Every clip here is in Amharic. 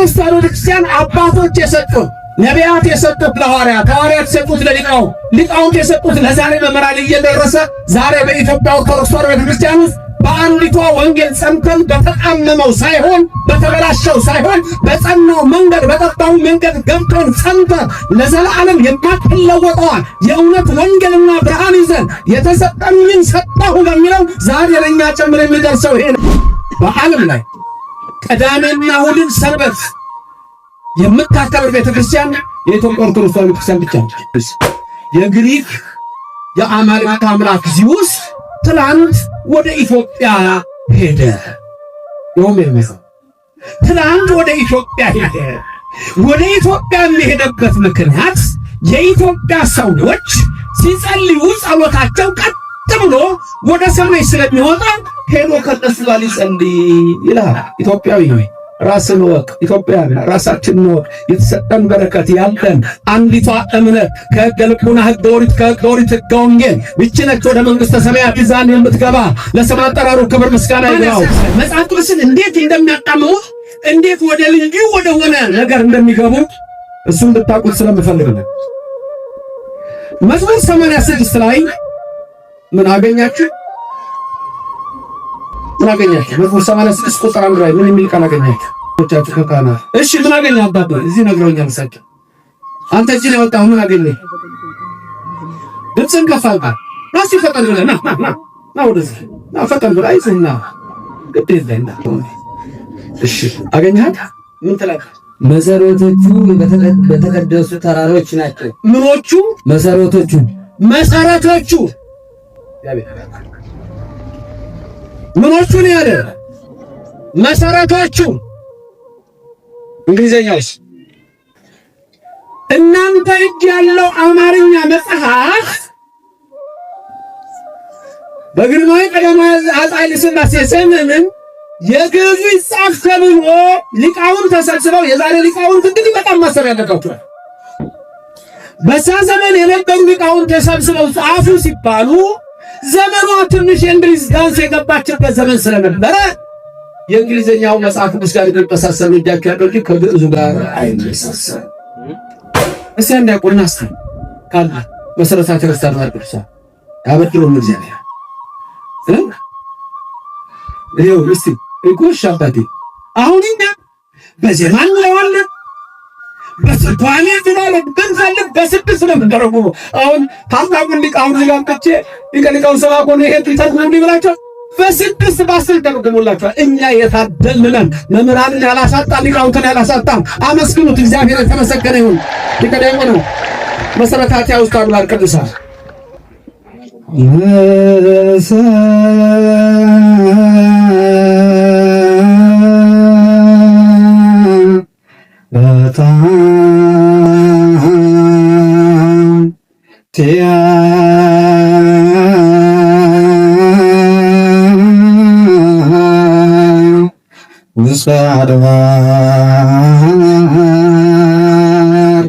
ክርስቲያኑ ክርስቲያን አባቶች የሰጡት ነቢያት የሰጡት ለሐዋርያት፣ ሐዋርያት የሰጡት ለሊቃውንት፣ ሊቃውንት የሰጡት ለዛሬ መምህራን እየደረሰ ዛሬ በኢትዮጵያ ኦርቶዶክስ ተዋሕዶ ቤተክርስቲያን ውስጥ በአንዲቷ ወንጌል ጸንተን በተጣመመው ሳይሆን በተበላሸው ሳይሆን በጸናው መንገድ በጠጣው መንገድ ገብተን ጸንተን ለዘላለም የማትለወጠዋን የእውነት ወንጌልና ብርሃን ይዘን የተሰጠኝን ሰጠሁ በሚለው ዛሬ ለእኛ ጨምሮ የሚደርሰው ይሄ ነው። በዓለም ላይ ቅዳሜና እሑድን ሰንበት የምታከብር ቤተክርስቲያን የኢትዮጵያ ኦርቶዶክስ ተዋሕዶ ቤተክርስቲያን ብቻ ነች። የግሪክ የአማልክት አምላክ ዚውስ ትላንት ወደ ኢትዮጵያ ሄደ። ትላንት ወደ ኢትዮጵያ ሄደ። ወደ ኢትዮጵያ የሚሄደበት ምክንያት የኢትዮጵያ ሰዎች ሲጸልዩ ጸሎታቸው ቀጥ ብሎ ወደ ሰማይ ስለሚወጣ ሄዶ ከነሱ ጋር ሊጸልይ ይላል። ኢትዮጵያዊ ነው። ራስን ወቅ ኢትዮጵያ ራሳችን ነው። የተሰጠን በረከት ያለን አንዲቷ እምነት ከሕገ ልቡና ሕገ ኦሪት ከሕገ ኦሪት ሕገ ወንጌል ብቻ ነች ወደ መንግሥተ ሰማያት ይዛን የምትገባ። ለስም አጠራሩ ክብር ምስጋና ይግባው። መጽሐፍ ቅዱስን እንዴት እንደሚያጣምሙ እንዴት ወደ ልዩ ወደ ሆነ ነገር እንደሚገቡ እሱን እንድታውቁት ስለምፈልግ ነው። መዝሙር 86 ላይ ምን አገኛችሁ? ምን አገኛችሁ? መዝሙር 86 ቁጥር 1 ላይ ምን የሚል ቃል አገኛችሁ? ወጣችሁ ከካና እሺ፣ ምን አገኛችሁ? አባባ እዚህ ነግረውኛል። ሰጭ አንተ እዚህ ነው ወጣው። ምን አገኘህ? ድምፅን ከፍ አድርግ። ናሲ ፈጠን ብለህ ና ወደዚህ ና ፈጠን ብለህ አይዞህና ግድ የለህና። እሺ አገኘሃት? ምን ትላለህ? መሰረቶቹ በተቀደሱ ተራሮች ናቸው። ምኖቹ? መሰረቶቹ ምኖቹ ነው ያለ መሰረቶቹ። እንግሊዘኛውስ? እናንተ እጅ ያለው አማርኛ መጽሐፍ በግርማዊ ቀዳማዊ አፄ ኃይለ ሥላሴ ዘመን የግዕዙ ይጻፍ ተብሎ ሊቃውንት ተሰብስበው የዛሬ ሊቃውንት እንግዲህ በጣም ማሰብ ያለባቸው በዛ ዘመን የነበሩ ሊቃውንት ተሰብስበው ጻፉ ሲባሉ ዘመኗ ትንሽ የእንግሊዝ ጋንስ የገባችበት ዘመን ስለነበረ የእንግሊዘኛው መጽሐፍ ቅዱስ ጋር የሚመሳሰሉ እጃቸው ያለው እንጂ ከግዕዙ ጋር አይመሳሰል። እስቲ አንዳቆና አስተ ካለ መሰረታዊ ክርስቲያን ማርቆስ ያበድሩ እግዚአብሔር ይሄው እስቲ እኮሽ አባቴ አሁን እኛ በዜማ እንለዋለን በስልጣኔ ይላል ግን ፈልግ በስድስት ነው እንደረጉ አሁን ታላቁን ሊቃውን ዝጋንከቼ ሊቃውን ሰባኮን ይሄ ተርጉሙ ሊብላቸው በስድስት ባስል ተርጉሙላቸው። እኛ የታደልነን መምህራንን ያላሳጣን ሊቃውንትን ያላሳጣን አመስግኑት። እግዚአብሔር የተመሰገነ ይሁን። ሊቀደሙ ነው መሰረታቱ ያውስጥ አምላክ ቅዱሳን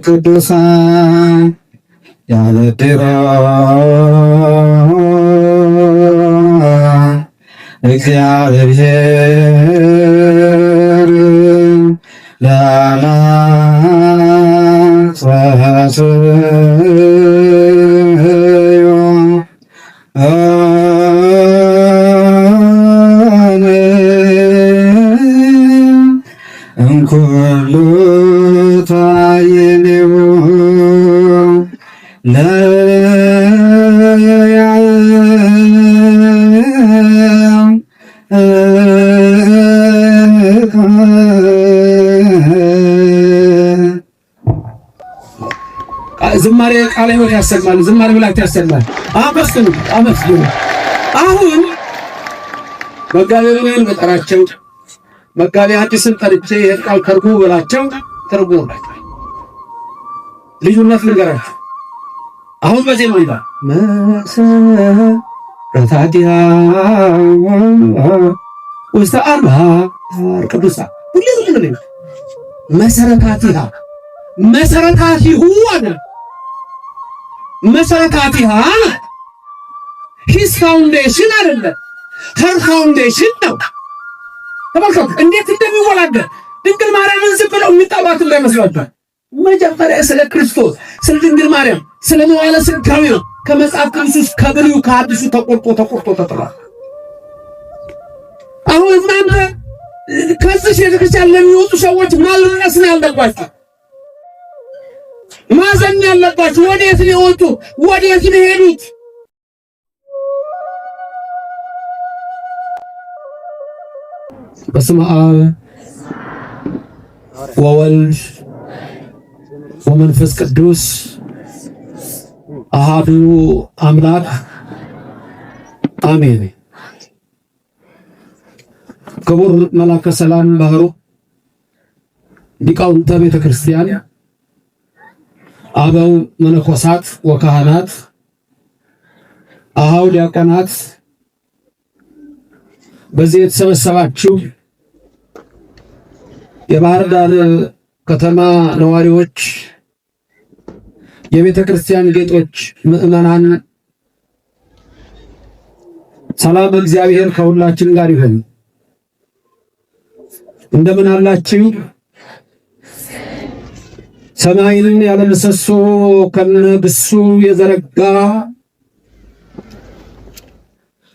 ቅዱሳን ያለድሮ እግዚአብሔር እንኩሉ ታየኔው ዝማሬ ቃለ ሕይወት ያሰማል። ዝማሬ ብላክ ያሰማል። አመስግኑ አመስግኑ። አሁን መጋቤ ብሉይን በጠራቸው መጋቤ ሐዲስን ጠርቼ የቃል ተርጉሙ ብላቸው ተርጉሙላቸው። ልዩነት ልንገራችሁ። አሁን በዜማ ይላል መሰረታቲሃ ውስተ አድባር ቅዱሳን ሁሉ ነው መሰረታቲሃ መሰረታቲሁ አለ መሰረታቲሃ ሂስ ፋውንዴሽን አይደለም ሄር ፋውንዴሽን ነው። ተመልከቱ እንዴት እንደሚወላገድ ድንግል ማርያምን ዝም ብለው የሚጠባት እንዳይመስላችሁ። መጀመሪያ ስለ ክርስቶስ፣ ስለ ድንግል ማርያም፣ ስለ መዋዕለ ሥጋዌው ከመጽሐፍ ቅዱስ ውስጥ ከብሉይ ከሐዲሱ ተቆርጦ ተጥሏል። አሁን እናንተ ከዚህ ቤተክርስቲያን ለሚወጡ ሰዎች ማልቀስ ነው ያለባችሁ፣ ማዘን ያለባችሁ። ወዴት ነው የወጡ? ወዴት ነው የሄዱት? በስመ አብ ወወልድ ወመንፈስ ቅዱስ አሐዱ አምላክ አሜን። ክቡር መላከ ሰላም ባህሩ ሊቃውንተ ቤተ ክርስቲያን፣ አበው መነኮሳት ወካህናት፣ አኀው ዲያቆናት፣ በዚህ የተሰበሰባችሁ የባህር ዳር ከተማ ነዋሪዎች፣ የቤተ ክርስቲያን ጌጦች፣ ምዕመናን፣ ሰላም እግዚአብሔር ከሁላችን ጋር ይሁን። እንደምን አላችሁ? ሰማይን ያለ ምሰሶ ከነግሱ የዘረጋ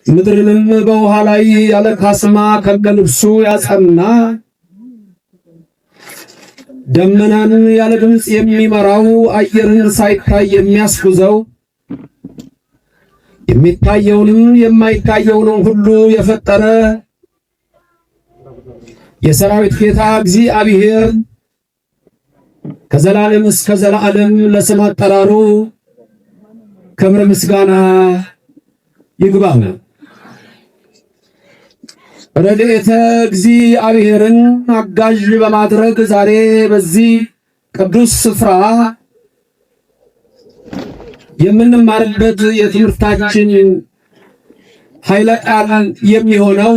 ምድርንም በውሃ ላይ ያለ ካስማ ከነልብሱ ያጸና ደመናን ያለ ድምፅ የሚመራው አየርን ሳይታይ የሚያስጉዘው የሚታየውንም የማይታየውንም ሁሉ የፈጠረ የሰራዊት ጌታ እግዚአብሔር ከዘላለም እስከ ዘላለም ለስም አጠራሩ ክብር ምስጋና ይግባው። ረድኤተ እግዚአብሔርን አጋዥ በማድረግ ዛሬ በዚህ ቅዱስ ስፍራ የምንማርበት የትምህርታችን ኃይለ ቃል የሚሆነው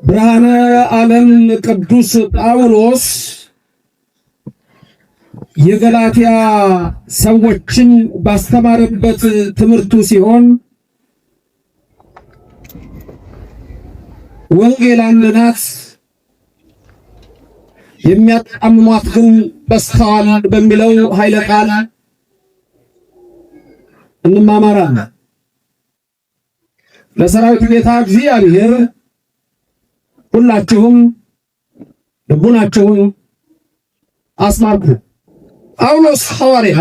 ብርሃነ ዓለም ቅዱስ ጳውሎስ የገላትያ ሰዎችን ባስተማረበት ትምህርቱ ሲሆን ወንጌል አንድ ናት፣ የሚያጣምሟት ግን በዝተዋል በሚለው ኃይለ ቃል እንማማራለን። ለሰራዊት ጌታ እግዚአብሔር ሁላችሁም ልቡናችሁን አስማርኩ። ጳውሎስ ሐዋርያ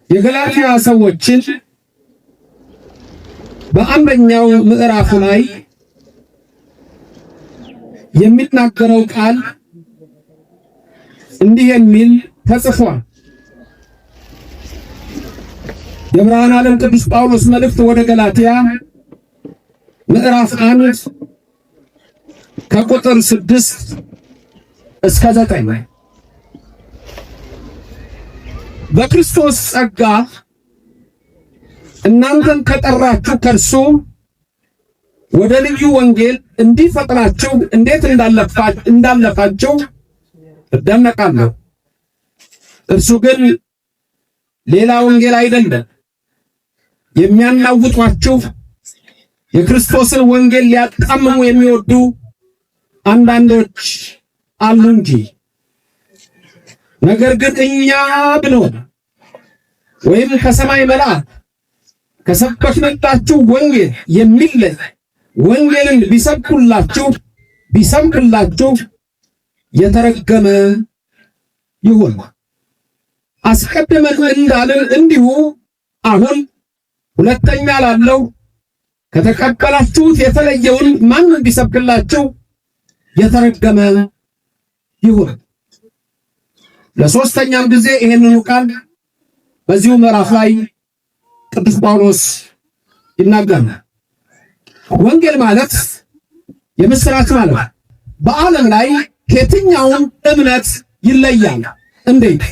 የገላትያ ሰዎችን በአንደኛው ምዕራፍ ላይ የሚናገረው ቃል እንዲህ የሚል ተጽፏል። የብርሃነ ዓለም ቅዱስ ጳውሎስ መልእክት ወደ ገላትያ ምዕራፍ 1 ከቁጥር 6 እስከ 9 በክርስቶስ ጸጋ እናንተን ከጠራችሁ ከእርሱ ወደ ልዩ ወንጌል እንዲፈጥናችሁ እንዴት እንዳለፋችሁ እደነቃለሁ። እርሱ ግን ሌላ ወንጌል አይደለም፣ የሚያናውጧችሁ የክርስቶስን ወንጌል ሊያጣምሙ የሚወዱ አንዳንዶች አሉ እንጂ። ነገር ግን እኛ ብንሆን ወይም ከሰማይ መልአክ ከሰበክንላችሁ ወንጌል የሚለይ ወንጌልን ቢሰብክላችሁ የተረገመ ይሁን። አስቀድመን እንዳልን እንዲሁ አሁን ሁለተኛ ላለው ከተቀበላችሁት የተለየውን ማንም ቢሰብክላችሁ የተረገመ ይሁን። ለሶስተኛም ጊዜ ይሄንኑ ቃል በዚሁ ምዕራፍ ላይ ቅዱስ ጳውሎስ ይናገራል። ወንጌል ማለት የምስራች ማለት በዓለም ላይ ከየትኛውም እምነት ይለያል። እንዴት?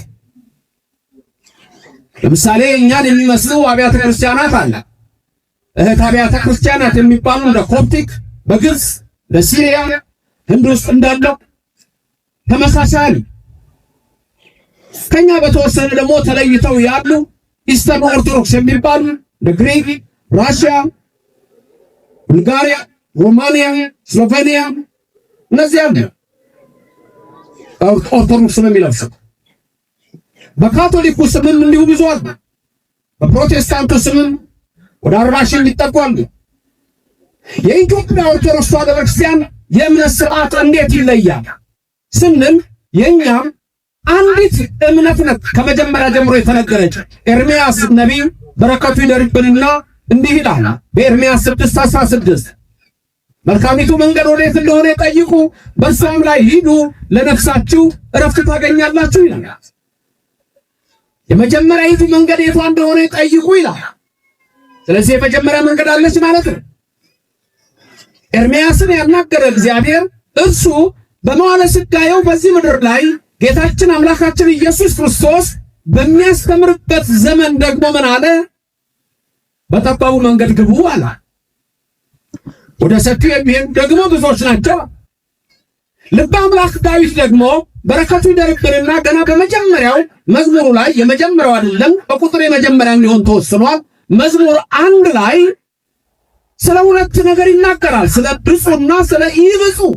ለምሳሌ እኛን የሚመስሉ አብያተ ክርስቲያናት አለ። እህት አብያተ ክርስቲያናት የሚባሉ እንደ ኮፕቲክ በግብፅ በሲሪያ ህንድ ውስጥ እንዳለው ተመሳሳይ ከኛ በተወሰነ ደግሞ ተለይተው ያሉ ኢስተርን ኦርቶዶክስ የሚባሉ እንደ ግሪክ፣ ራሽያ፣ ቡልጋሪያ፣ ሮማንያ፣ ስሎቬኒያ እነዚህ አለ ኦርቶዶክስ ነው የሚለብሰው። በካቶሊኩ ስምም እንዲሁ ብዙ አሉ። በፕሮቴስታንቱ ስምም ወደ 40 ሺህ የሚጠጉ አሉ። የኢትዮጵያ ኦርቶዶክስ ተዋሕዶ ቤተክርስቲያን የእምነት ስርዓት እንዴት ይለያል ስንል የኛም አንዲት እምነት ናት ከመጀመሪያ ጀምሮ የተነገረች። ኤርምያስ ነቢይ በረከቱ ይደርብንና እንዲህ ይላል በኤርምያስ 6:16 መልካሚቱ መንገድ ወዴት እንደሆነ ጠይቁ፣ በእርሷም ላይ ሂዱ፣ ለነፍሳችሁ ዕረፍት ታገኛላችሁ ይላል። የመጀመሪያይቱ መንገድ የቷ እንደሆነ ጠይቁ ይላል። ስለዚህ የመጀመሪያ መንገድ አለች ማለት ነው። ኤርምያስን ያናገረ እግዚአብሔር እርሱ በመዋዕለ ሥጋዌው በዚህ ምድር ላይ ጌታችን አምላካችን ኢየሱስ ክርስቶስ በሚያስተምርበት ዘመን ደግሞ ምን አለ? በጠባቡ መንገድ ግቡ አለ። ወደ ሰፊው የሚሄዱ ደግሞ ብዙዎች ናቸው። ልበ አምላክ ዳዊት ደግሞ በረከቱ ይደርብንና ገና በመጀመሪያው መዝሙሩ ላይ የመጀመሪያው አይደለም በቁጥር የመጀመሪያ እንዲሆን ተወስኗል። መዝሙር 1 ላይ ስለ ሁለት ነገር ይናገራል፣ ስለ ብፁዕና ስለ ኢብፁዕ።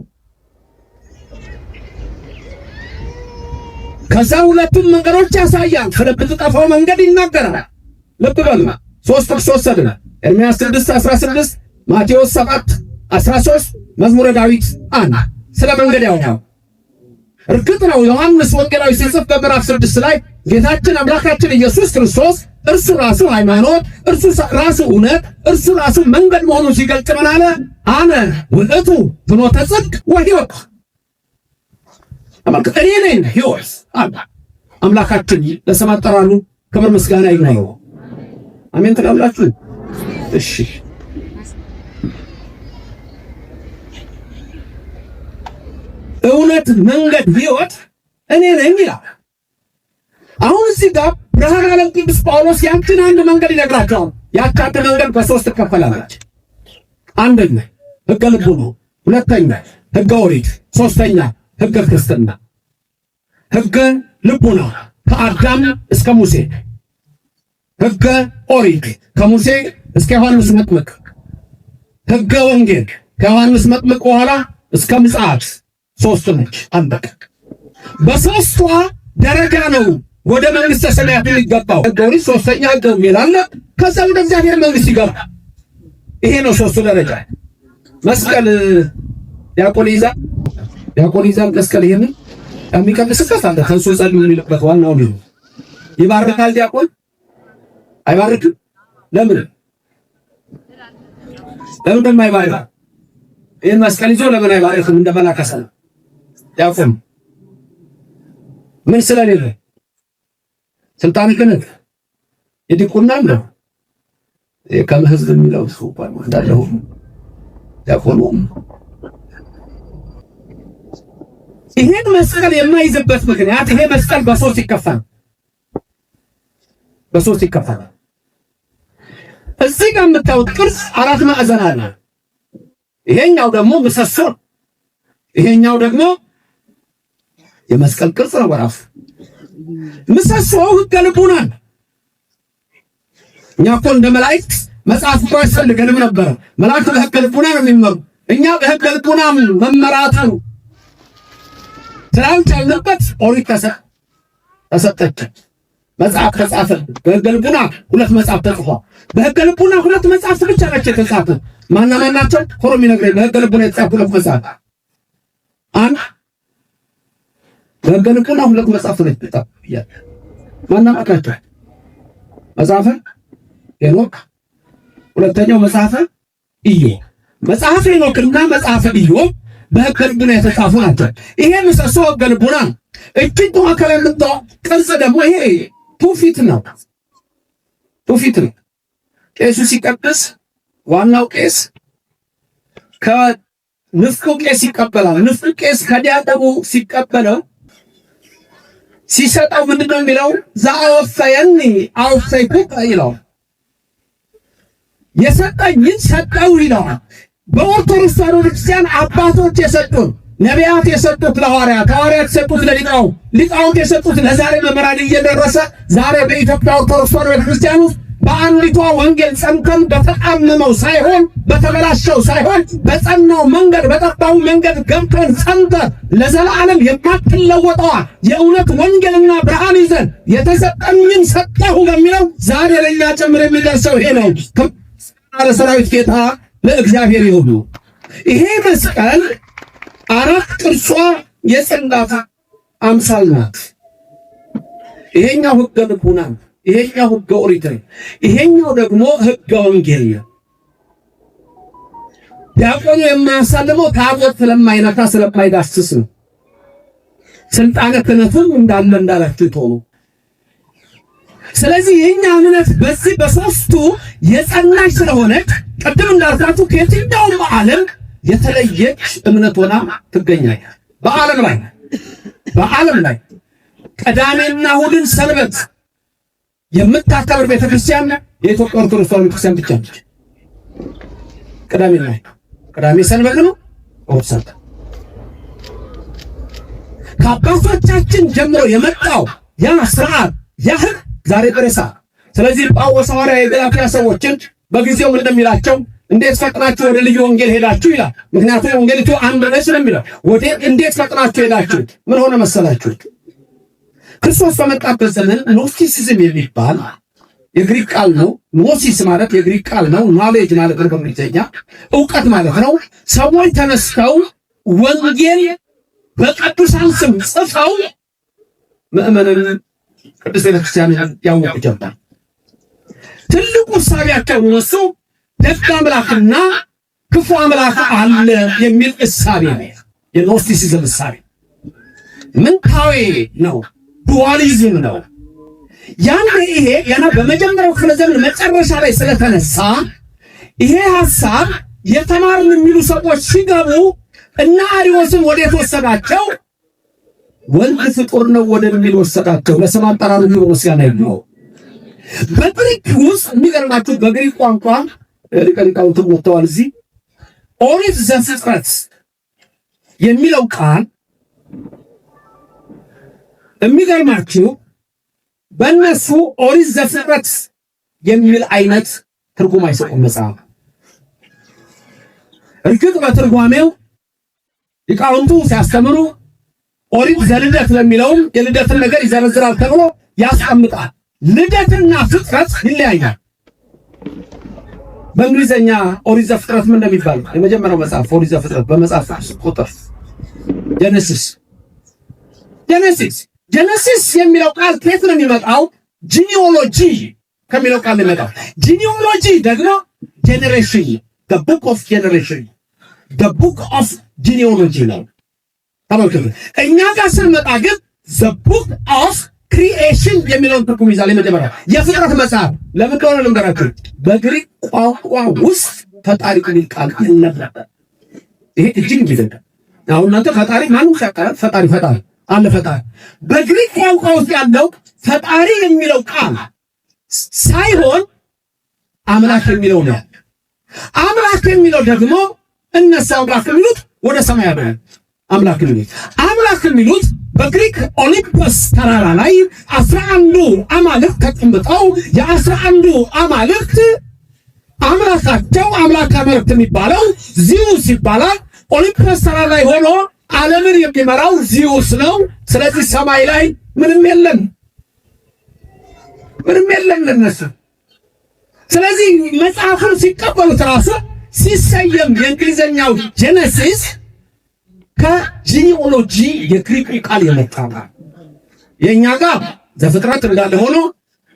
ከዛ ሁለቱም መንገዶች ያሳያል። ስለ ብትጠፋው መንገድ ይናገራል። ልብ በሉ 3 ጥቅስ ወሰድን። ኤርምያስ 6:16፣ ማቴዎስ 7:13፣ መዝሙረ ዳዊት 1 ስለ መንገድ ያወራል። እርግጥ ነው ዮሐንስ ወንጌላዊ ሲጽፍ በምዕራፍ 6 ላይ ጌታችን አምላካችን ኢየሱስ ክርስቶስ እርሱ ራሱ ሃይማኖት፣ እርሱ ራሱ እውነት፣ እርሱ ራሱ መንገድ መሆኑን ሲገልጽ ምን አለ? አነ ውእቱ ፍኖተ ጽድቅ ወሕይወት፣ እኔ ነኝ ሕይወት አለ አምላካችን። ለስም አጠራሩ ክብር ምስጋና ይግባው። አሜን ትላላችሁ? እሺ እውነት መንገድ ሕይወት እኔ ነኝ ይላል። አሁን እዚህ ጋር ብርሃነ ዓለም ቅዱስ ጳውሎስ ያችን አንድ መንገድ ይነግራቸዋል። ያች አንድ መንገድ በ3 ትከፈላለች። አንደኛ ሕገ ልቡና፣ ሁለተኛ ሕገ ኦሪት፣ ሶስተኛ ሕገ ክርስትና። ሕገ ልቡና ከአዳም እስከ ሙሴ፣ ሕገ ኦሪት ከሙሴ እስከ ዮሐንስ መጥምቅ፣ ሕገ ወንጌል ከዮሐንስ መጥምቅ በኋላ እስከ ምጽአት 3 ነች። አለቀ። በ3ቷ ደረጃ ነው ወደ መንግሥተ ሰማያት የሚገባው። ሕገ ኦሪት ሶስተኛ ሕገ ወንጌል አለ። ከዛ ወደ እግዚአብሔር መንግሥት ይገባ። ይሄ ነው 3ቱ ደረጃ። መስቀል ዲያቆን ይዛል መስቀል ይሄንን የሚቀድስበት አለ። ከንሱ ጸልዩ የሚልበት ዋናው ነው። ይባርካል ዲያቆን አይባርክም? ለምን እንደማይባርክ ይሄን መስቀል ይዞ ለምን አይባርክም? እንደመላከሰ ዲያቆን ምን ስለሌለ ስልጣን ክህነት የዲቁና ነው። ከመህዝብ የሚለው ሰው እንዳለው ዲያቆኑ ይሄን መስቀል የማይዝበት ምክንያት ይሄ መስቀል በ3 ይከፈላል። በ3 ይከፈላል። እዚህ ጋር የምታዩት ቅርጽ 4 ማዕዘን አለ። ይሄኛው ደግሞ ምሰሶ፣ ይሄኛው ደግሞ የመስቀል ቅርጽ ነው በራሱ። ምሰሶው ሕገ ልቡና ነው። እኛ እኮ እንደ መላእክት መጽሐፍ እኮ ያስፈልገንም ነበር። መላእክት በሕገ ልቡና ነው የሚመሩ። እኛ በሕገ ልቡና መመራቱ ስላልቻልንበት ኦሪት ተሰጠችን፣ መጽሐፍ ተጻፈ። በሕገ ልቡና 2 መጽሐፍ ተጽፏል። በሕገ ልቡና 2 መጽሐፍት ብቻ ናቸው የተጻፉ። ማን ናቸው? ኮሮም ይነግረኝ። በሕገ ልቡና የተጻፉ 2 መጽሐፍ በሕገ ልቡና 2 መጽሐፍት ናቸው የተጻፉ። ማን ናቸው? መጽሐፈ ሄኖክ፣ ሁለተኛው መጽሐፈ ኢዮብ። መጽሐፈ ሄኖክና መጽሐፈ ኢዮብ በሕገ ልቡና የተጻፉ ናቸው። ይሄ ምሰሶ ሕገ ልቡና ነው። እጅግ ማዕከላዊ የምታው ቅርጽ ደግሞ ይሄ ትውፊት ነው። ትውፊት ነው። ቄሱ ሲቀድስ ዋናው ቄስ ከንፍቁ ቄስ ይቀበላል። ንፍቁ ቄስ ከዲያቆኑ ሲቀበለው ሲሰጠው ምንድነው የሚለው? ዘአወፈየኒ አወፈይኩከ ይለዋል። የሰጠኝን ሰጠው ይለዋል። በኦርቶዶክስ ተዋሕዶ ቤተክርስቲያን አባቶች የሰጡን፣ ነቢያት የሰጡት ለሐዋርያት፣ ሐዋርያት የሰጡት ሊቃውንት የሰጡት ለዛሬ መምህራን እየደረሰ ዛሬ በኢትዮጵያ ኦርቶዶክስ ተዋሕዶ ቤተክርስቲያን ውስጥ በአንዲቷ ወንጌል ጸንተን በተጣመመው ሳይሆን በተበላሸው ሳይሆን በጸናው መንገድ በጠባው መንገድ ገብተን ጸንተን ለዘላለም የማትለወጠዋ የእውነት ወንጌልና ብርሃን ይዘን የተሰጠኝን ሰጠሁ በሚለው ዛሬ ለእኛ ጭምር የሚደርሰው ይሄ ነው። ለሰራዊት ጌታ ለእግዚአብሔር ይሁን። ይሄ መስቀል አራት ቅርጿ የጽላት አምሳል ናት። ይሄኛው ሕገ ልቡና፣ ይሄኛው ሕገ ኦሪት፣ ይሄኛው ደግሞ ሕገ ወንጌል ነው። ዲያቆኑ የማያሳልመው ታቦት ስለማይነካ ስለማይዳስስ ነው። ስልጣነ ክህነቱም እንዳላችሁ ይተው። ስለዚህ የኛ እምነት በዚህ በሶስቱ የጸናች ስለሆነች ቅድም እንዳልኳችሁ ከየትኛውም ዓለም የተለየች እምነት ሆና ትገኛለች። በዓለም ላይ ቅዳሜና እሑድን ሰንበት የምታከብር ቤተክርስቲያን የኢትዮጵያ ኦርቶዶክስ ተዋሕዶ ቤተክርስቲያን ብቻ ነች። ቅዳሜ ሰንበት ነው። እሑድ ሰንበት ከአባቶቻችን ጀምሮ የመጣው ያ ስርዓት ያ ሕግ ዛሬ ደረሰ። ስለዚህ ጳውሎስ ሐዋርያ የገላትያ ሰዎችን በጊዜው እንደሚላቸው እንዴት ፈጥናችሁ ወደ ልዩ ወንጌል ሄዳችሁ ይላል። ምክንያቱም ወንጌሊቱ አንድ ነች ስለሚለው እንዴት ፈጥናችሁ ሄዳችሁ ምን ሆነ መሰላችሁ? ክርስቶስ በመጣበት ዘመን ኖስቲሲዝም የሚባል የግሪክ ቃል ነው። ኖሲስ ማለት የግሪክ ቃል ነው። ኖሌጅ ማለት ነው፣ በእንግሊዝኛ ዕውቀት ማለት ነው። ሰዎች ተነስተው ወንጌል በቅዱሳን ስም ጽፈው ምእመናንን ቅዱስ ቤተክርስቲያንን ያወቁ ጀመር። ትልቁ እሳቤያቸው እሱ ደግ አምላክና ክፉ አምላክ አለ የሚል እሳቤ ነው። የኖስቲሲዝም እሳቤ ምንታዊ ነው፣ ዱዋሊዝም ነው። ያን ይሄ ገና በመጀመሪያው ክፍለ ዘመን መጨረሻ ላይ ስለተነሳ ይሄ ሐሳብ የተማርን የሚሉ ሰዎች ሲገቡ እና አሪዎስን ወዴት ወሰዳቸው? ወልድ ፍጡር ነው ወደሚል ወሰዳቸው። ለስም አጠራሩ ሁሉ ምስጋና ይግባው። በግሪክ ውስጥ የሚገርማችሁ በግሪክ ቋንቋ ሊቃውንቱ ወጥተዋል። እዚህ ኦሪት ዘፍጥረት የሚለው ቃል የሚገርማችሁ በእነሱ ኦሪት ዘፍጥረት የሚል አይነት ትርጉም አይሰጡም መጽሐፍ። እርግጥ በትርጓሜው ሊቃውንቱ ሲያስተምሩ ኦሪት ዘልደት ለሚለውም የልደትን ነገር ይዘረዝራል ተብሎ ያስቀምጣል። ልደትና ፍጥረት ይለያያል። በእንግሊዘኛ ኦሪት ዘፍጥረት ምን እንደሚባል የመጀመሪያው መጽሐፍ ኦሪት ዘፍጥረት በመጽሐፍ ቁጥር ጀነሲስ የሚለው ቃል ከየት ነው የሚመጣው? ጂኒኦሎጂ ከሚለው ቃል ነው የሚመጣው። ጂኒኦሎጂ ደግሞ ጄኔሬሽን፣ the book of generation፣ the book of genealogy ነው። ተመልከቱ። እኛ ጋር ስንመጣ ግን the book of creation የሚለውን ትርጉም ይዛል። የመጀመሪያው የፍጥረት መጽሐፍ ለምን እንደሆነ ልንገራችሁ። በግሪክ ቋንቋ ውስጥ ፈጣሪ የሚል ቃል የለም። ይሄ እጅግ ይዘጋል። አሁን እናንተ ፈጣሪ ማንም ሲያቀርብ ፈጣሪ አለ ፈጣሪ። በግሪክ ቋንቋ ውስጥ ያለው ፈጣሪ የሚለው ቃል ሳይሆን አምላክ የሚለው ነው። አምላክ የሚለው ደግሞ እነሱ አምላክ የሚሉት ወደ ሰማይ ያለው አምላክ የሚሉት በግሪክ ኦሊምፐስ ተራራ ላይ 11ዱ አማልክት ተቀምጠው የ11ዱ አማልክት አምላካቸው አምላክ አማልክት የሚባለው ዚዩስ ይባላል። ኦሊምፐስ ተራራ ላይ ሆኖ ዓለምን የሚመራው ዚዩስ ነው። ስለዚህ ሰማይ ላይ ምንም የለም ለነሱ። ስለዚህ መጽሐፉን ሲቀበሉት ራሱ ሲሰየም የእንግሊዘኛው ጄኔሲስ ከጂኒኦሎጂ የግሪክ ቃል የመጣ ነው። የኛ ጋር ዘፍጥረት እንዳለ ሆኖ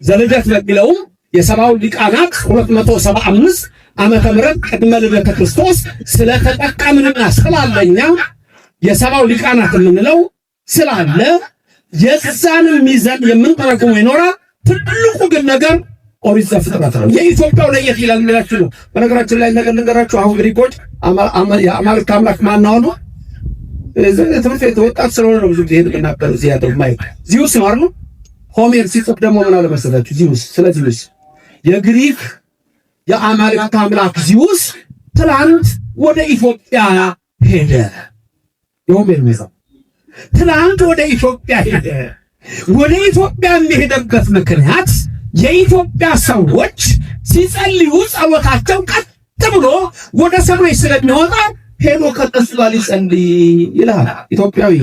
ዘልደት በሚለውም የሰባው ሊቃናት 275 ዓመተ ምህረት ቅድመ ልደተ ክርስቶስ ስለተጠቀምንና ስላለኛ የሰባው ሊቃናት የምንለው ስላለ የዛንም ሚዛን የምንተረጉመው ይኖራል። ትልቁ ግን ነገር ኦሪት ዘፍጥረት ነው። የኢትዮጵያው ለየት ይላል የሚላችሁ ነው። በነገራችን ላይ ነገር ልንገራችሁ። አሁን ግሪኮች የአማልክት አምላክ ማናው ነው? ትምህርት ቤት ወጣት ስለሆነ ነው ብዙ ጊዜ የምናገር እዚህ ያለው ማይክ ዚዩስ ነው አይደል? ሆሜር ሲጽፍ ደግሞ ምን አለ መሰላችሁ? ዚዩስ ስለ ዚዩስ የግሪክ የአማልክት አምላክ ዚዩስ ትላንት ወደ ኢትዮጵያ ሄደ። የሆሜር መጽሐፍ ትላንት ወደ ኢትዮጵያ ሄደ። ወደ ኢትዮጵያ የሚሄድበት ምክንያት የኢትዮጵያ ሰዎች ሲጸልዩ ጸሎታቸው ቀጥ ብሎ ወደ ሰማይ ስለሚወጣ ሄዶ ከነሱ ጋር ሊጸልይ ይላል። ኢትዮጵያዊ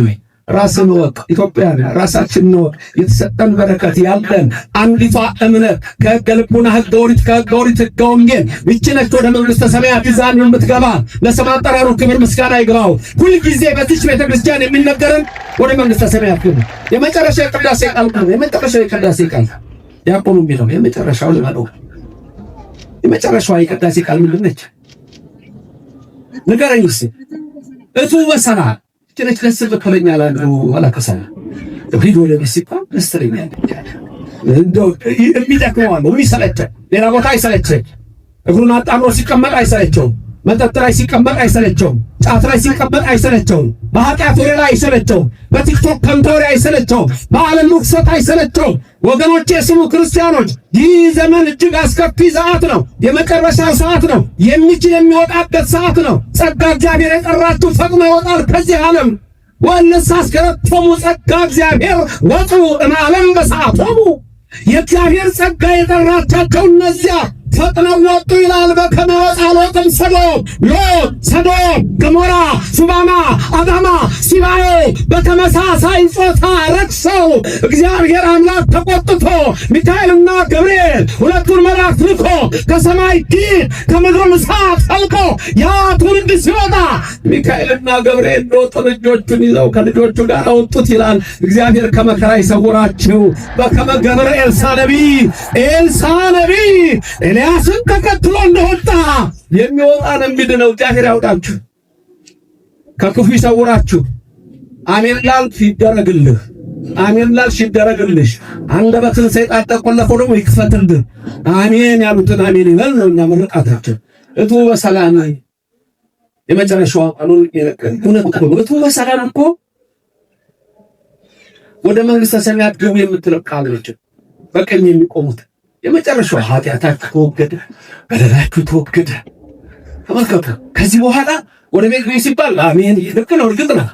ራስን ወቅ፣ ኢትዮጵያን ራሳችን ነው። የተሰጠን በረከት ያለን አንዲቷ እምነት ከሕገ ልቡና ሕገ ኦሪት ከሕገ ኦሪት ሕገ ወንጌል ይህች ነች ወደ መንግሥተ ሰማያት ይዛን የምትገባ። ለስመ አጠራሩ ክብር ምስጋና ይግባው። ሁልጊዜ በዚች ቤተ ክርስቲያን የሚነገረን ወደ መንግሥተ ሰማያት ግቡ። የመጨረሻ የቅዳሴ ቃል ነው። የመጨረሻ የቅዳሴ ቃል ያቆሙ የሚለው የመጨረሻው ልበለው። የመጨረሻዋ የቅዳሴ ቃል ምንድን ነች? ንገረኝ እስኪ። እቱ በሰላም ጭነች ደስ ብትለኛል አንዱ አላከሰና ሂዶ ለሚስባ ደስ ትለኛል። እንደው የሚደክመው አለ የሚሰለቸው ሌላ ቦታ አይሰለቸኝ። እግሩን አጣምሮ ሲቀመጥ አይሰለቸውም። መጠጥ ላይ ሲቀመጥ አይሰለቸውም። ጫት ላይ ሲቀመጥ አይሰለቸውም። በኃጢአት ወሬ ላይ አይሰለቸውም። በቲክቶክ ከንቶሪ አይሰለቸውም። በዓለም ርኩሰት አይሰለቸውም። ወገኖቼ ስሙ ክርስቲያኖች፣ ይህ ዘመን እጅግ አስከፊ ሰዓት ነው። የመጨረሻው ሰዓት ነው። የሚችል የሚወጣበት ሰዓት ነው። ጸጋ እግዚአብሔር የጠራችሁ ፈጥኖ ይወጣል ከዚህ ዓለም። ወእነሰ አስከረቶሙ ጸጋ እግዚአብሔር ወጡ እምዓለም በሰዓቶሙ። የእግዚአብሔር ጸጋ የጠራቻቸው እነዚያ ፈጥነው ወጡ ይላል። በከመ ወፃ ሎጥም ሰዶም ገሞራ ሱባማ አዳማ ሲባዮ በተመሳሳይ ጾታ ረክሰው እግዚአብሔር አምላክ ተቆጥቶ ሚካኤልና ገብርኤል ሁለቱን መላእክት ልኮ ከሰማይ ዲን ከምድር እሳት ፈልቆ ያ ትውልድ ሲወጣ ሚካኤልና ገብርኤል ሎጥን ልጆቹን ይዘው ከልጆቹ ጋር አወጡት ይላል። እግዚአብሔር ከመከራ ይሰውራችሁ። በከመ ገብረ ኤልሳ ነቢይ ኤልያስን ተከትሎ እንደወጣ የሚወጣ ነው የሚድነው። እግዚአብሔር ያውጣችሁ፣ ከክፉ ይሰውራችሁ። አሜን ላልክ ይደረግልህ፣ አሜን ላልሽ ይደረግልሽ። አንደበትን ሰይጣን ተቆለፈው ደግሞ ይክፈትልህ። አሜን ያሉትን አሜን ይበል ነው እኛ ምርቃታችን። እቱ በሰላም የመጨረሻው ቃሉን የነገረን እውነት እኮ ነው። እቱ በሰላም እኮ ወደ መንግሥተ ሰማያት ግቡ የምትለው ቃል ነች። በቀኝ የሚቆሙት የመጨረሻው ኃጢአታችሁ ተወገደ፣ በደላችሁ ተወገደ። ተመልከቱ። ከዚህ በኋላ ወደ ቤት ቤት ሲባል አሜን ልክ ነው፣ እርግጥ ነው።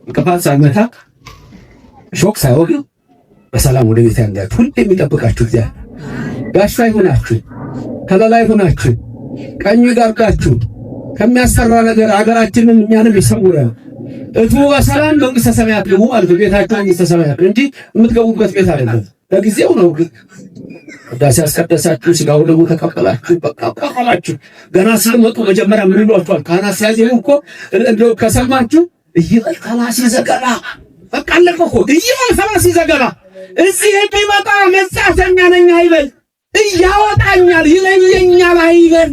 እንቅፋት ሳይመታ ሾክ ሳይወግ በሰላም ወደ ቤት ያንዳችሁ ሁሉ የሚጠብቃችሁ እግዚአብሔር ጋሻ ይሁናችሁ፣ ከለላ ይሁናችሁ፣ ቀኙ ይጋርዳችሁ፣ ከሚያስፈራ ነገር አገራችንን እኛንም ይሰውራል። እቱ በሰላም መንግሥተ ሰማያት ግቡ ማለት ቤታችሁ መንግሥተ ሰማያት እንጂ የምትገቡበት ቤት አይደለም። ለጊዜው ነው። ቅዳሴ አስቀደሳችሁ፣ ሥጋው ደግሞ ተቀበላችሁ፣ በቃ ቆራላችሁ። ገና ስትመጡ መጀመሪያ ምን ይሏችኋል? ካህናት ሲያዜሙ እኮ እንደው ከሰማችሁ ይበል ከላሲ ዘገባ በቃ አለቀ እኮ ይበል ከላሲ ዘገባ። እዚህ የሚመጣ መጻተኛ ነኝ አይበል፣ እያወጣኛል ይለየኛል አይበል፣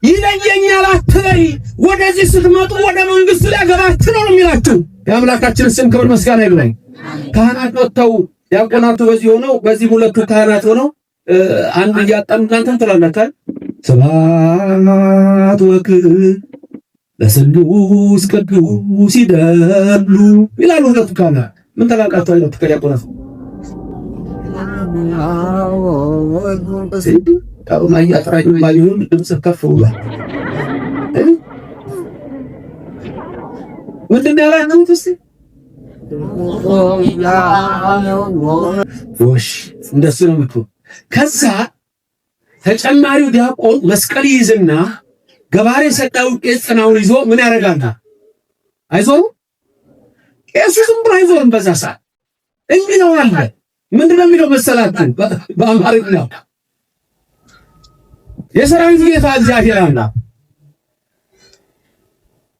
ይለየኛል አትበይ። ወደዚህ ስትመጡ ወደ መንግሥት ሊያገባችሁ ነው የሚላችሁ። የአምላካችን ስም ክብር ምስጋና ይግባኝ። ካህናት ወጥተው ዲያቆናቱ በዚህ ሆነው በዚህ ሁለቱ ካህናት ሆነው አንድ እያጣኑ እናንተም ትላላችሁ ስብሐት ወክብር ለስሉስ ቅዱስ ይደሉ ይላሉ ሁለቱ ካህናት። ምን ተላቃቸው አይነት ከዲያቆናቱ ታውማ ያጥራኝ ማሊሁን ድምጽ ከፍ ብሏል። ምንድን ነው ያላችሁት እስቲ? ወሽ እንደሱ ነው የምትሆን። ከዛ ተጨማሪው ዲያቆን መስቀል ይዝና ገባሬ ሰጣው ቄስ ጽናውን ይዞ ምን ያደርጋል? አይዞርም። ቄሱ ዝም ብሎ አይዞርም። በዛ ሰዓት እንዲህ ነው አለ። ምንድነው የሚለው መሰላችሁ? በአማርኛ የሰራዊት ጌታ እግዚአብሔር አምላክ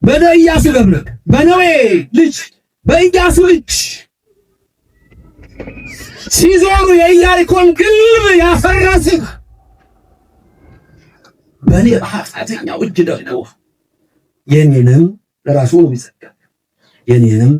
በኢያሱ ገብረ በነዌ ልጅ በኢያሱ እጅ ሲዞሩ የኢያሪኮን ግንብ ያፈረስህ በእኔ በኃጢአተኛው እጅ ደግሞ የኔንም ለራሱ ነው የሚዘጋው የኔንም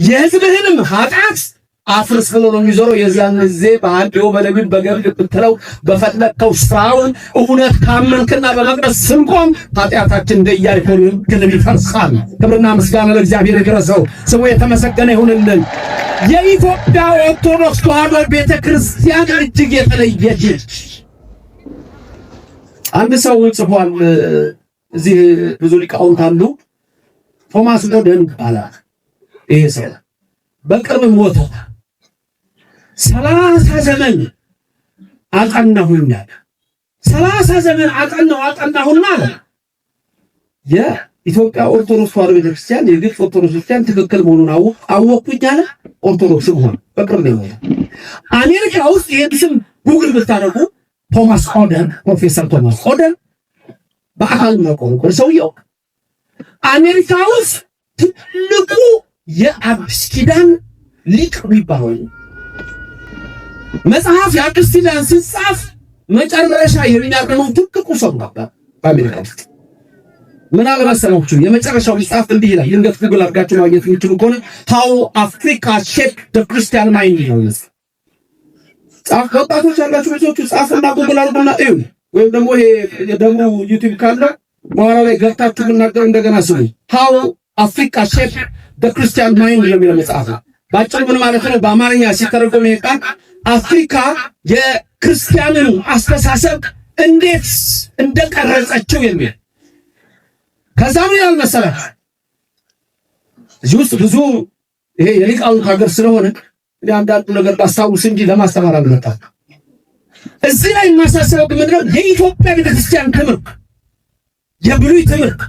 የሕዝብህንም ኃጢአት አፍርስ ብሎ ነው የሚዞረው። የዚያን ጊዜ በአንዲዮ በለቢብ በገብድ ብትለው በፈለከው ስራውን እውነት ካመንክና በመቅደስ ስንቆም ኃጢአታችን እንደ ኢያሪኮ ግንብ ይፈርሳል። ክብርና ምስጋና ለእግዚአብሔር ይድረሰው፣ ስሙ የተመሰገነ ይሁንልን። የኢትዮጵያ ኦርቶዶክስ ተዋሕዶ ቤተክርስቲያን እጅግ የተለየች አንድ ሰው ጽፏል። እዚህ ብዙ ሊቃውንት አሉ። ቶማስ ሞደን ይባላል። ይሄ ሰው በቅርብ ሞተ። 30 ዘመን አጠናሁኝ አለ። 30 ዘመን አጠናሁና አለ የኢትዮጵያ ኦርቶዶክስ ተዋሕዶ ቤተክርስቲያን የግብፅ ኦርቶዶክስ ቤተክርስቲያን ትክክል መሆኑን አወቅኩኝ አለ። ኦርቶዶክስ ሆነ በቅርብ ነው። አሜሪካ ውስጥ ይሄን ስም ጉግል ብታደርጉ ቶማስ ኦደር፣ ፕሮፌሰር ቶማስ ኦደር በአካል ነው ሰውየው። አሜሪካ ውስጥ ትልቁ የአዲስ ኪዳን ሊቅ የሚባለው መጽሐፍ የአዲስ ኪዳን ሲጻፍ መጨረሻ የሚያቀርበው ትልቁ ሰው ነበር በአሜሪካ ውስጥ። ምን አለ መሰላችሁ? የመጨረሻው መጽሐፍ እንዲህ ይላል። ልንገት ጉግል አድርጋችሁ ማግኘት የምትችሉ ከሆነ How Africa Shaped the Christian Mind ነው። ጻፍ ወጣቶች ያላችሁ ብዙዎቹ ጻፉና ጉግል አድርጉና እዩ። ወይም ደግሞ ይሄ የደሞ ዩቲዩብ ካለ በኋላ ላይ ገብታችሁ ብናገር እንደገና ስሙ። How Africa Shaped the Christian Mind የሚለው መጽሐፍ ነው። ባጭሩ ምን ማለት ነው? በአማርኛ ሲተረጎም ይሄ ቃል አፍሪካ የክርስቲያንን አስተሳሰብ እንዴት እንደቀረጸችው የሚል ከዛ ምን ያህል መሰላችሁ? እዚህ ውስጥ ብዙ ይሄ የሊቃውንት ሀገር ስለሆነ አንዳንዱ ነገር ባስታውስ እንጂ ለማስተማር አልመጣም። እዚህ ላይ የማሳሰበው ግን ምንድነው? የኢትዮጵያ ቤተክርስቲያን ትምህርት፣ የብሉይ ትምህርት፣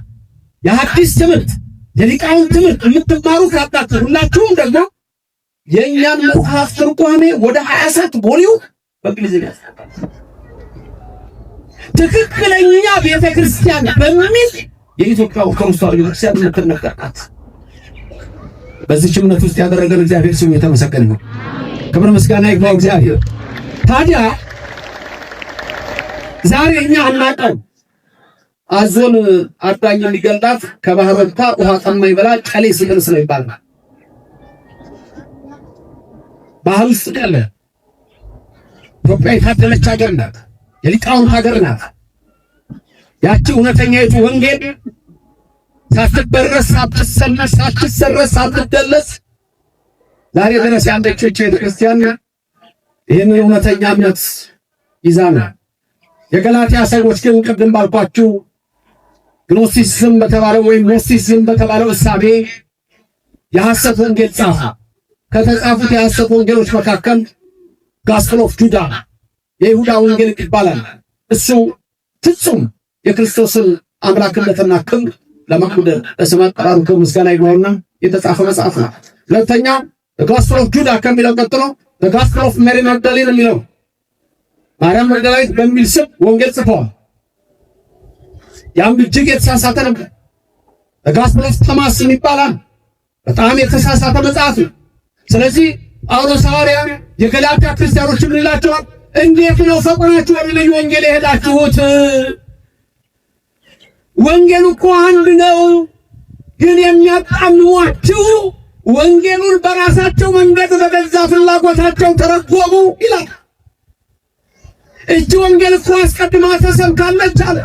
የሐዲስ ትምህርት፣ የሊቃውንት ትምህርት የምትማሩ ካጣችሁ ሁላችሁም ደግሞ የእኛን መጽሐፍ ትርጓሜ ወደ 27 ቮሊዩም በእንግሊዝኛ ትክክለኛ ቤተክርስቲያን በሚል የኢትዮጵያ ኦርቶዶክስ ተዋሕዶ ቤተክርስቲያን የምትነገርናት በዚህች እምነት ውስጥ ያደረገን እግዚአብሔር ስሙ የተመሰገነ ነው። ክብር ምስጋና ይግባው እግዚአብሔር። ታዲያ ዛሬ እኛ አናውቀው አዞን አዳኝ የሚገላት ከባህር ወጥታ ውሃ ጠማኝ ብላ ጨሌ ሲደርስ ነው ይባላል። ባህር ውስጥ ያለ ኢትዮጵያ የታደለች ሀገር ናት። የሊቃውንት ሀገር ናት። ያቺ እውነተኛይቱ ወንጌል ሳትበረስ ሳትሰለስ ሳትሰረስ ሳትደለስ ዛሬ ድረስ ያለችው ቤተክርስቲያን ይህንን እውነተኛ እምነት ይዛ ነው። የገላትያ ሰዎች ግን ቅድም ባልኳችሁ ግኖስቲሲዝም በተባለው ወይም ኖስቲሲዝም በተባለው እሳቤ የሐሰት ወንጌል ጻፉ። ከተጻፉት የሐሰት ወንጌሎች መካከል ጋስፕል ኦፍ ጁዳ የይሁዳ ወንጌል ይባላል። እሱ ፍጹም የክርስቶስን አምላክነትና ክብር ለማጉደል ለስም አጠራሩ ምስጋና ይግባውና የተጻፈ መጽሐፍ ነው። ሁለተኛው ጋስፕል ኦፍ ጁዳ ከሚለው ቀጥሎ ጋስፕል ኦፍ ሜሪ ማግዳሊን የሚለው ማርያም መግደላዊት በሚል ስም ወንጌል ጽፈዋል። ያም እጅግ የተሳሳተ ነበር። ጋስፕል ኦፍ ቶማስ ይባላል። በጣም የተሳሳተ መጽሐፍ ነው። ስለዚህ ጳውሎስ ሐዋርያ የገላትያ ክርስቲያኖች ምን ይላቸዋል? እንዴት ነው ፈጥናችሁ ወደ ልዩ ወንጌል የሄዳችሁት? ወንጌሉ እኮ አንድ ነው፣ ግን የሚያጣምሟችሁ ወንጌሉን በራሳቸው መንገድ በገዛ ፍላጎታቸው ተረጎሙ ይላል። እጅ ወንጌል እኮ አስቀድማ ተሰብካለች አለ።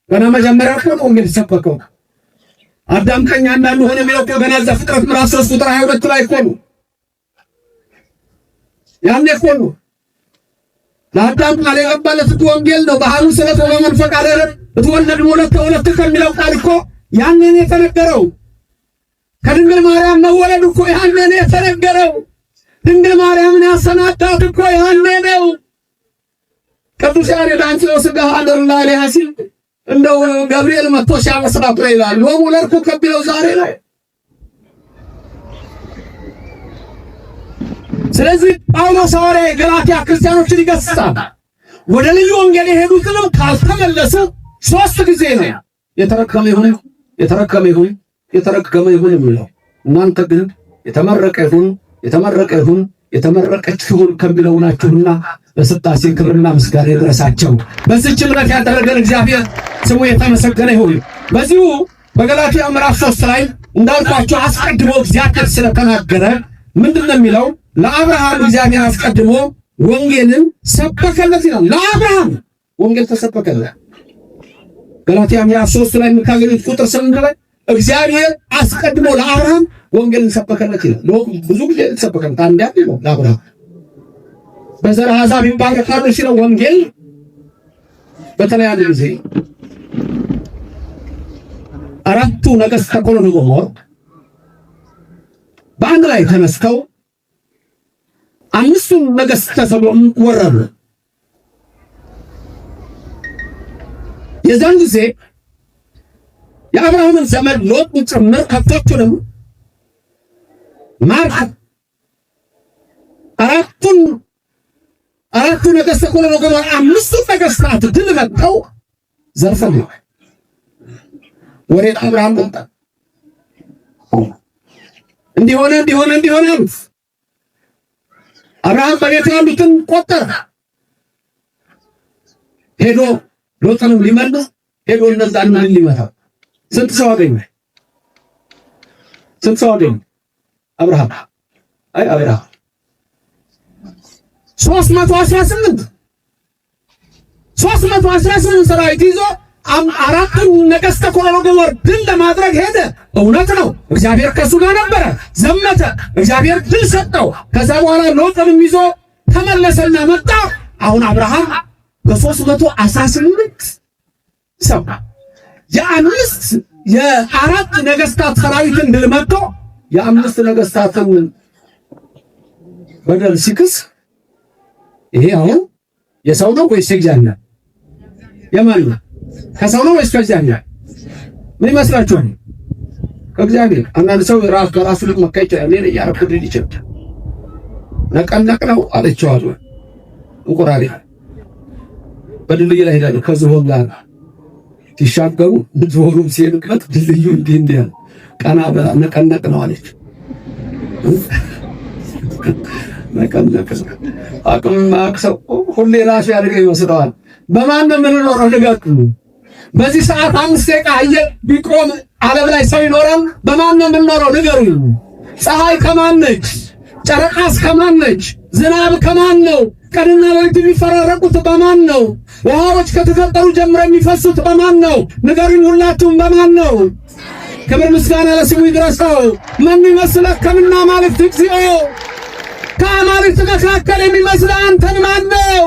ገና መጀመሪያ እኮ ወንጌል ተሰበከው። አዳም ቀኝ አንዳንዱ ሆነ የሚለው ገና ዘፍጥረት ምዕራፍ 3 ቁጥር 22 ላይ እኮ ነው። ያኔ እኮ ነው ለአዳም ቃል የገባለት ወንጌል ነው። ባህሩ ስለተወ መንፈቅ አደረ ብትወለድ ሁለት ከሚለው ቃል እኮ ያኔ ነው የተነገረው። ከድንግል ማርያም መወለድ እኮ ያኔ ነው የተነገረው። ድንግል ማርያምን ያሰናዳት እኮ ያኔ ነው። ቅዱስ ያሬድ አንቺ ወስጋ አደር ላይ ያሲል እንደው ገብርኤል መጥቶ ሲያመስራት ነው ይላል። ወለድኩ ከቢለው ዛሬ ላይ። ስለዚህ ጳውሎስ ሐዋርያ የገላትያ ክርስቲያኖችን ይገስጻል። ወደ ልዩ ወንጌል የሄዱትንም ካልተመለሱ 3 ጊዜ ነው የተረገመ ይሁን የተረገመ ይሁን የተረገመ ይሁን የሚለው። እናንተ ግን የተመረቀ ይሁን የተመረቀ ይሁን የተመረቀች ይሁን ከሚለው ናችሁና በስላሴ ክብርና ምስጋና ይድረሳቸው። በዚህች እምነት ያደረገን እግዚአብሔር ስሙ የተመሰገነ ይሁን። በዚሁ በገላትያ ምዕራፍ 3 ላይ እንዳልኳችሁ አስቀድሞ እግዚአብሔር ስለተናገረ ምንድነው የሚለው? ለአብርሃም እግዚአብሔር አስቀድሞ ወንጌልን ሰበከለት ይላል። ለአብርሃም ወንጌል ተሰበከለት። ገላትያ ምዕራፍ 3 ላይ የምታገኙት ቁጥር 8 ላይ እግዚአብሔር አስቀድሞ ለአብርሃም ወንጌልን ሰበከለት ይላል። ብዙ ጊዜ ተሰበከለት። አንድ ነው ለአብርሃም በዘር አሕዛብ ይባረካሉ ሲለው ወንጌል በተለይ አንድ ጊዜ 4ቱ ነገሥተ ሰዶም ወገሞራ በአንድ ላይ ተነስተው 5ቱን ነገሥተ ሰዶም ወረሩ። የዛን ጊዜ የአብርሃምን ዘመን ሎጥን ጭምር ከብቶቹንም ማርክ አራቱ ነገሥተ ኮሎን ወገኖች አምስቱ ነገሥታት ድል መጥተው ዘርፈው ወሬ አብርሃም መጣ። እንዲሆነ አሉት። አብርሃም በቤቱ ያሉትን ቆጠረ። ሄዶ ሎጥንም ሊመልስ ሄዶ እነዛን ሊመታ ስንት ሰው አገኘ? አብርሃም 318 ሰራዊት ይዞ አራቱን ነገሥተ ኮሎን ወገኖች ድል ለማድረግ ሄደ። እውነት ነው፣ እግዚአብሔር ከሱ ጋር ነበረ። ዘመተ፣ እግዚአብሔር ድል ሰጠው። ከዛ በኋላ ሎጥንም ይዞ ተመለሰና መጣ። አሁን አብርሃም በ318 ሰው የአራት ነገሥታት ሰራዊትን ድል መጥቶ የአምስት ነገሥታትን በደል ሲክስ ይሄ አሁን የሰው ነው ወይስ የእግዚአብሔር? የማን ነው? ከሰው ነው ወይስ ከእግዚአብሔር? ምን ይመስላችኋል? ከእግዚአብሔር። አንዳንድ ሰው ራስ በራሱ ልክ መካ ይችላል። እኔ ያረኩት ልጅ ይችላል ነቀነቅ ነው አለችዋል። እንቁራሪ በድልድይ ላይ ሄዳለሁ ከዝሆን ጋር ሲሻገሩ ዝሆኑም ሲሄድበት ድልድዩ እንዲህ ያለ ቀና ነቀነቅ ነው አለች። ነቀነቅ አቅም ማክሰው ሁሌ ራሱ ያደረገ ይመስለዋል። በማን ነው የምንኖረው? ንገሩ። በዚህ ሰዓት 5 ደቂቃ አየር ቢቆም ዓለም ላይ ሰው ይኖራል? በማን ነው የምንኖረው? ንገሩኝ። ፀሐይ ከማን ነች? ጨረቃስ ከማን ነች? ዝናብ ከማን ነው? ቀንና ሌሊት የሚፈራረቁት በማን ነው? ውሃዎች ከተፈጠሩ ጀምረው የሚፈሱት በማን ነው? ንገሩኝ ሁላችሁም በማን ነው? ክብር ምስጋና ለስሙ ይድረሰው። ማን ይመስለህ ከምና ማለት እግዚኦ ከአማልክት መካከል የሚመስል አንተን ማን ነው?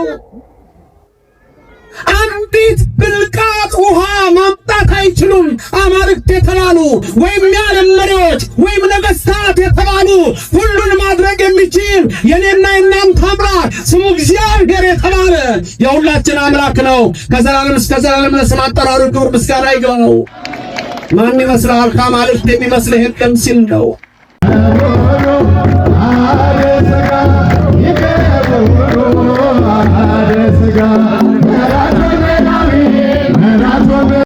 አንዲት ብልቃጥ ውሃ ማምጣት አይችሉም አማልክት የተባሉ ወይም የዓለም መሪዎች ወይም ነገሥታት የተባሉ ሁሉን ማድረግ የሚችል የኔና የናንተ አምላክ ስሙ እግዚአብሔር የተባለ የሁላችን አምላክ ነው። ከዘላለም እስከ ዘላለም ለስም አጠራሩ ክብር ምስጋና ይግባው። ማን ይመስላል? ከአማልክት የሚመስልህ የለም ሲል ነው። ስጋ